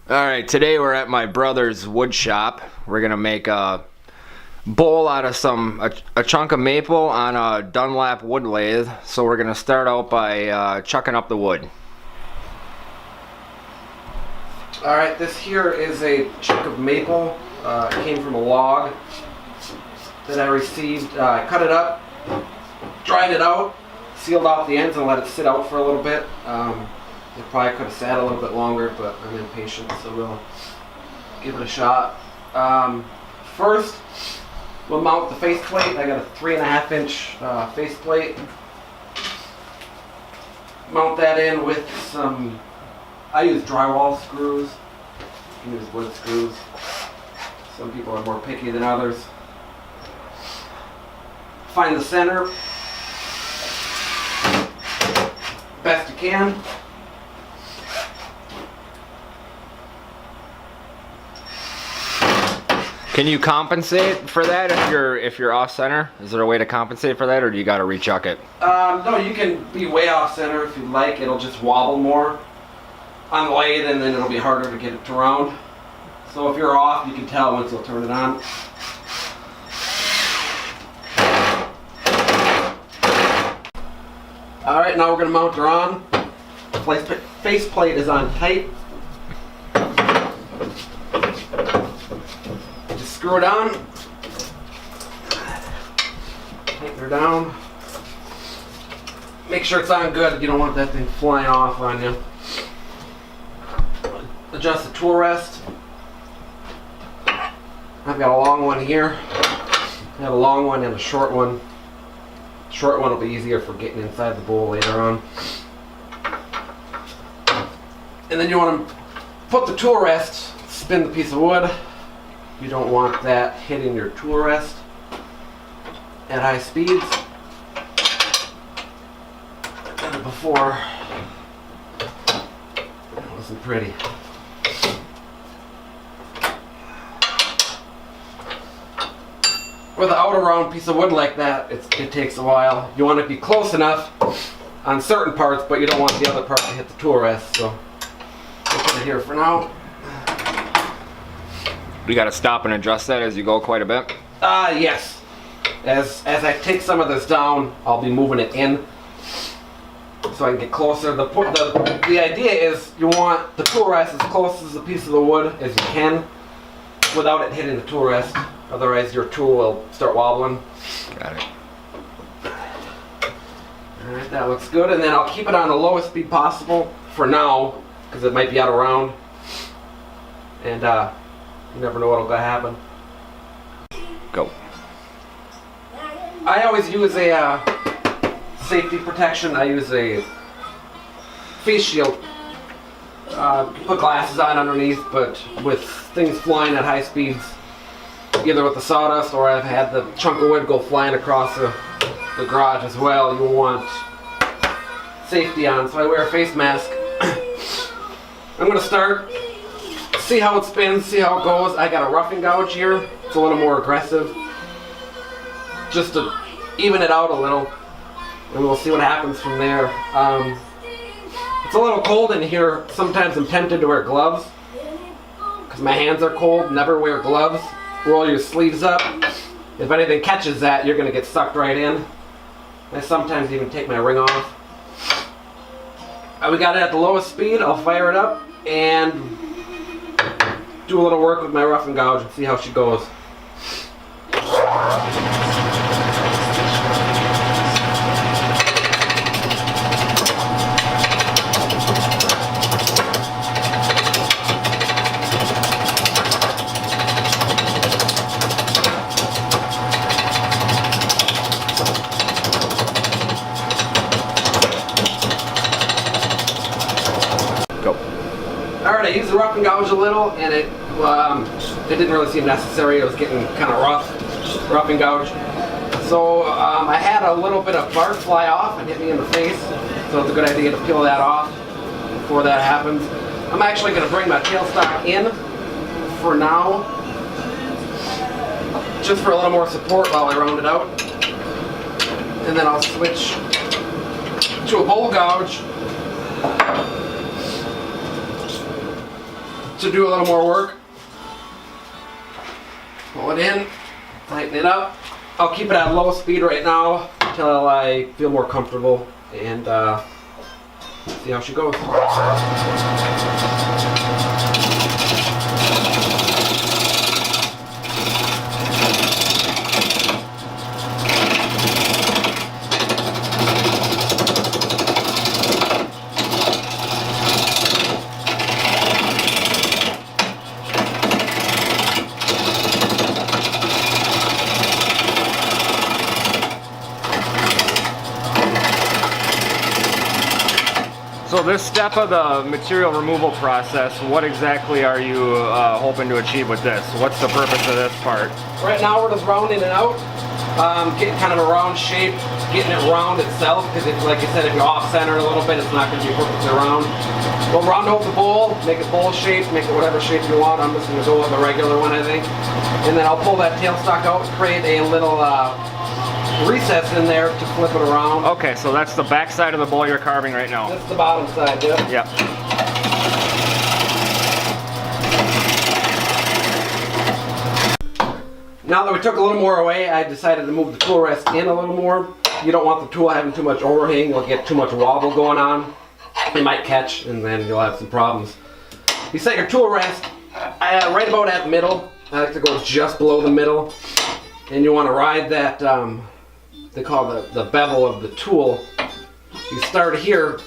Alright, today we're at my brother's wood shop. We're gonna make a bowl out of a chunk of maple on a Dunlap wood lathe. So we're gonna start out by chucking up the wood. Alright, this here is a chunk of maple. It came from a log that I received. I cut it up, dried it out, sealed off the ends and let it sit out for a little bit. It probably could have sat a little bit longer, but I'm impatient, so we'll give it a shot. First, we'll mount the faceplate. I got a 3.5 inch faceplate. Mount that in with some, I use drywall screws. You can use wood screws. Some people are more picky than others. Find the center best you can. Can you compensate for that if you're off center? Is there a way to compensate for that, or do you gotta rechuck it? No, you can be way off center if you'd like. It'll just wobble more on the lathe, and then it'll be harder to get it to round. So if you're off, you can tell once you'll turn it on. Alright, now we're going to mount her on. The faceplate is on tight. Just screw it on. Tighten her down. Make sure it's on good. You don't want that thing flying off on you. Adjust the tool rest. I've got a long one here. I have a long one and a short one. Short one will be easier for getting inside the bowl later on. And then you want to put the tool rest, spin the piece of wood. You don't want that hitting your tool rest at high speeds. I did it before. It wasn't pretty. With an outer round piece of wood like that, it takes a while. You want to be close enough on certain parts, but you don't want the other part to hit the tool rest. So we'll put it here for now. We gotta stop and adjust that as you go quite a bit? Yes. As I take some of this down, I'll be moving it in so I can get closer. The idea is you want the tool rest as close as the piece of the wood as you can without it hitting the tool rest. Otherwise your tool will start wobbling. Got it. Alright, that looks good. And then I'll keep it on the lowest speed possible for now, because it might be out of round. And you never know what'll happen. Go. I always use a safety protection. I use a face shield. Put glasses on underneath, but with things flying at high speeds, either with the sawdust or I've had the chunk of wood go flying across the garage as well, you'll want safety on. So I wear a face mask. I'm going to start, see how it spins, see how it goes. I got a roughing gouge here. It's a little more aggressive, just to even it out a little, and we'll see what happens from there. It's a little cold in here. Sometimes I'm tempted to wear gloves because my hands are cold. Never wear gloves. Roll your sleeves up. If anything catches that, you're going to get sucked right in. I sometimes even take my ring off. We got it at the lowest speed. I'll fire it up and do a little work with my rough and gouge and see how she goes. Alright, I used the rough and gouge a little, and it didn't really seem necessary. It was getting kind of rough and gouge. So I had a little bit of bark fly off and hit me in the face, so it's a good idea to peel that off before that happens. I'm actually going to bring my tailstock in for now, just for a little more support while I round it out. And then I'll switch to a bowl gouge. to do a little more work. Pull it in, tighten it up. I'll keep it at low speed right now until I feel more comfortable and see how she goes. So this step of the material removal process, what exactly are you hoping to achieve with this? What's the purpose of this part? Right now we're just rounding it out, getting kind of a round shape, getting it round itself, because like I said, if you off-center a little bit, it's not going to be perfectly round. We'll round out the bowl, make it bowl shape, make it whatever shape you want. I'm just going to go with the regular one, I think. And then I'll pull that tailstock out, create a little recess in there to flip it around. Okay, so that's the back side of the bowl you're carving right now. That's the bottom side, yep. Yep. Now that we took a little more away, I decided to move the tool rest in a little more. You don't want the tool having too much overhang. You'll get too much wobble going on. It might catch and then you'll have some problems. You set your tool rest right about at middle. I like to go just below the middle. And you want to ride that, they call the bevel of the tool. You start here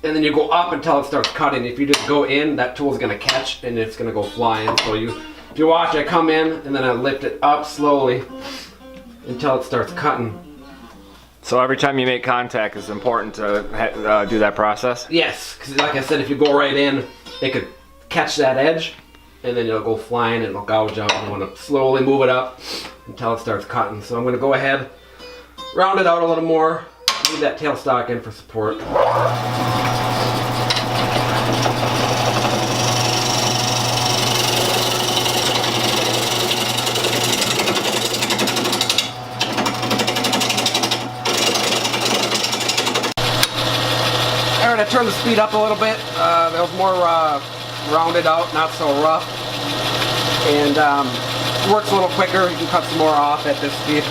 and then you go up until it starts cutting. If you just go in, that tool's going to catch and it's going to go flying. So if you watch, I come in and then I lift it up slowly until it starts cutting. So every time you make contact, it's important to do that process? Yes, because like I said, if you go right in, it could catch that edge and then you'll go flying and it'll gouge out. You want to slowly move it up until it starts cutting. So I'm going to go ahead, round it out a little more, leave that tailstock in for support. Alright, I turned the speed up a little bit. That was more rounded out, not so rough. And works a little quicker. You can cut some more off at this speed.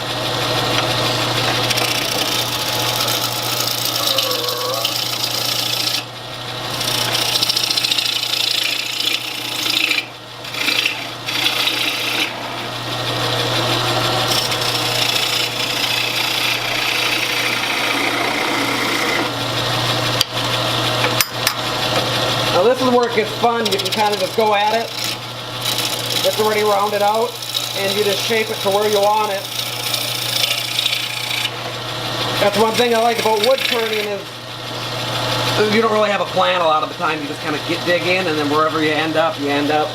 Now this is where it gets fun. You can kind of just go at it. It's already rounded out and you just shape it to where you want it. That's one thing I like about wood turning is you don't really have a plan a lot of the time. You just kind of dig in and then wherever you end up, you end up.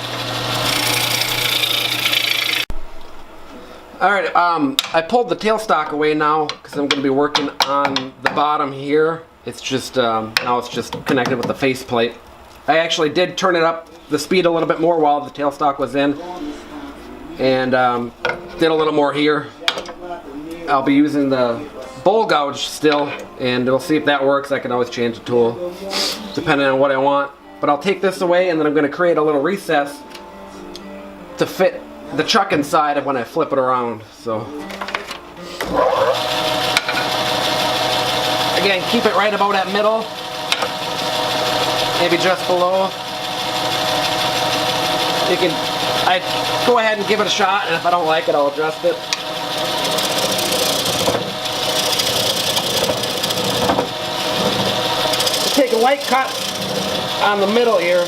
Alright, I pulled the tailstock away now because I'm going to be working on the bottom here. It's just, now it's just connected with the faceplate. I actually did turn it up the speed a little bit more while the tailstock was in. And did a little more here. I'll be using the bowl gouge still, and we'll see if that works. I can always change the tool depending on what I want. But I'll take this away and then I'm going to create a little recess to fit the chuck inside of when I flip it around. So again, keep it right about at middle, maybe just below. I go ahead and give it a shot, and if I don't like it, I'll adjust it. Take a light cut on the middle here.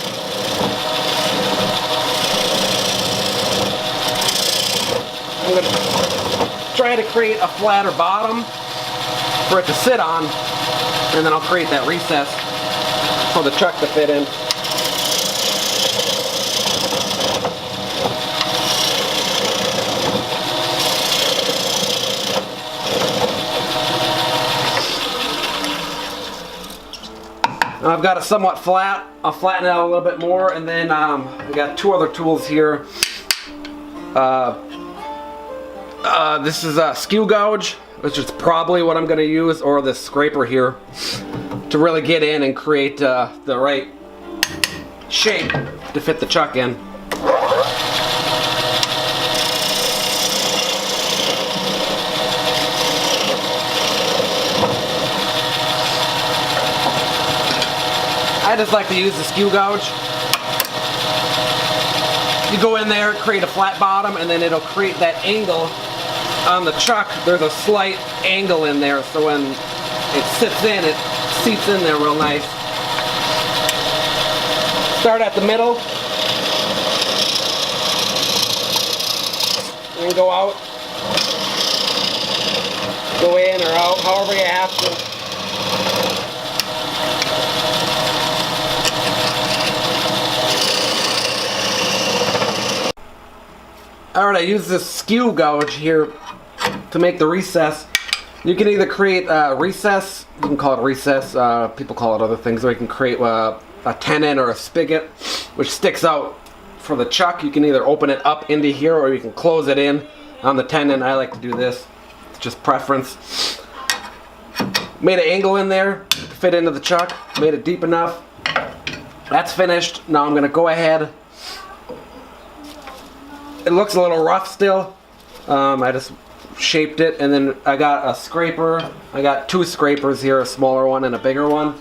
I'm going to try to create a flatter bottom for it to sit on, and then I'll create that recess for the chuck to fit in. I've got it somewhat flat. I'll flatten it out a little bit more, and then I got two other tools here. This is a skew gouge, which is probably what I'm going to use, or this scraper here, to really get in and create the right shape to fit the chuck in. I just like to use the skew gouge. You go in there, create a flat bottom, and then it'll create that angle on the chuck. There's a slight angle in there, so when it sits in, it seats in there real nice. Start at the middle, and go out, go in or out, however you have to. Alright, I use this skew gouge here to make the recess. You can either create a recess, you can call it recess, people call it other things, or you can create a tenon or a spigot which sticks out for the chuck. You can either open it up into here or you can close it in on the tenon. I like to do this, it's just preference. Made an angle in there to fit into the chuck, made it deep enough. That's finished. Now I'm going to go ahead. It looks a little rough still. I just shaped it, and then I got a scraper. I got two scrapers here, a smaller one and a bigger one.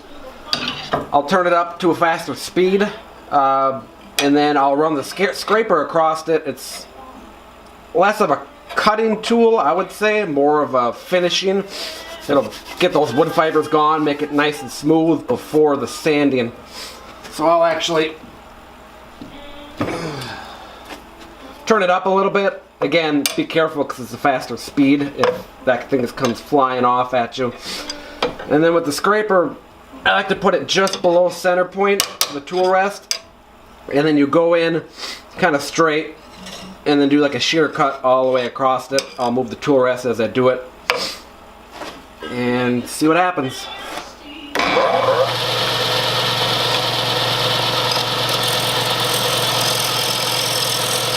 I'll turn it up to a faster speed, and then I'll run the scraper across it. It's less of a cutting tool, I would say, more of a finishing. It'll get those wood fibers gone, make it nice and smooth before the sanding. So I'll actually turn it up a little bit. Again, be careful because it's a faster speed if that thing comes flying off at you. And then with the scraper, I like to put it just below center point, the tool rest. And then you go in kind of straight and then do like a shear cut all the way across it. I'll move the tool rest as I do it and see what happens.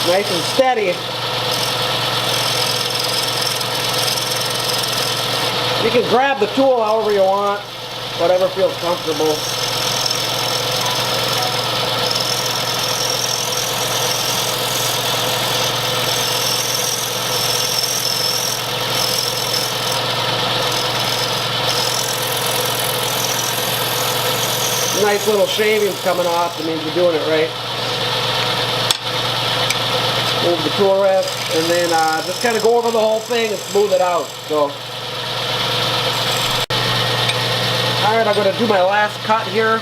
Nice and steady. You can grab the tool however you want, whatever feels comfortable. Nice little shavings coming off, that means you're doing it right. Move the tool rest, and then just kind of go over the whole thing and smooth it out. So, alright, I'm going to do my last cut here.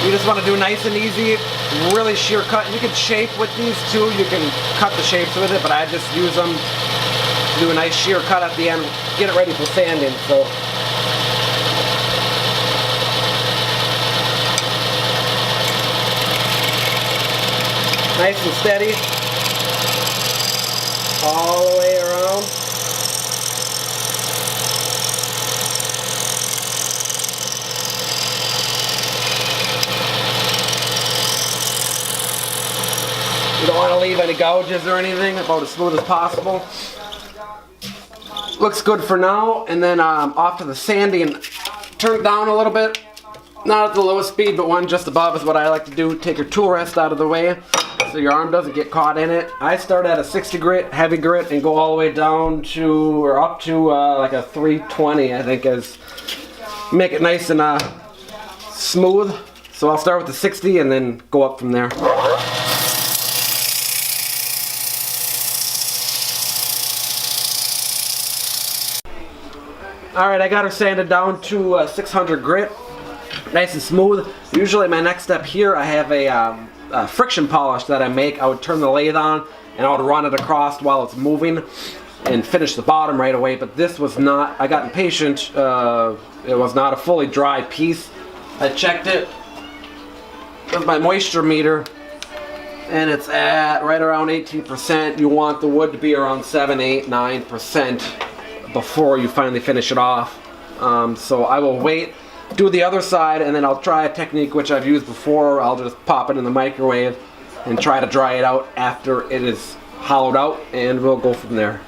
You just want to do nice and easy, really sheer cut. You can shape with these too, you can cut the shapes with it, but I just use them to do a nice sheer cut at the end, get it ready for sanding. So, nice and steady. All the way around. You don't want to leave any gouges or anything, about as smooth as possible. Looks good for now, and then off to the sanding. Turn it down a little bit. Not at the lowest speed, but one just above is what I like to do. Take your tool rest out of the way so your arm doesn't get caught in it. I start at a 60 grit, heavy grit, and go all the way down to, or up to like a 320, I think, is make it nice and smooth. So I'll start with the 60 and then go up from there. Alright, I got her sanded down to 600 grit. Nice and smooth. Usually my next step here, I have a friction polish that I make. I would turn the lathe on and I would run it across while it's moving and finish the bottom right away, but this was not, I got impatient, it was not a fully dry piece. I checked it with my moisture meter and it's at right around 18%. You want the wood to be around 7, 8, 9% before you finally finish it off. So I will wait, do the other side, and then I'll try a technique which I've used before. I'll just pop it in the microwave and try to dry it out after it is hollowed out, and we'll go from there.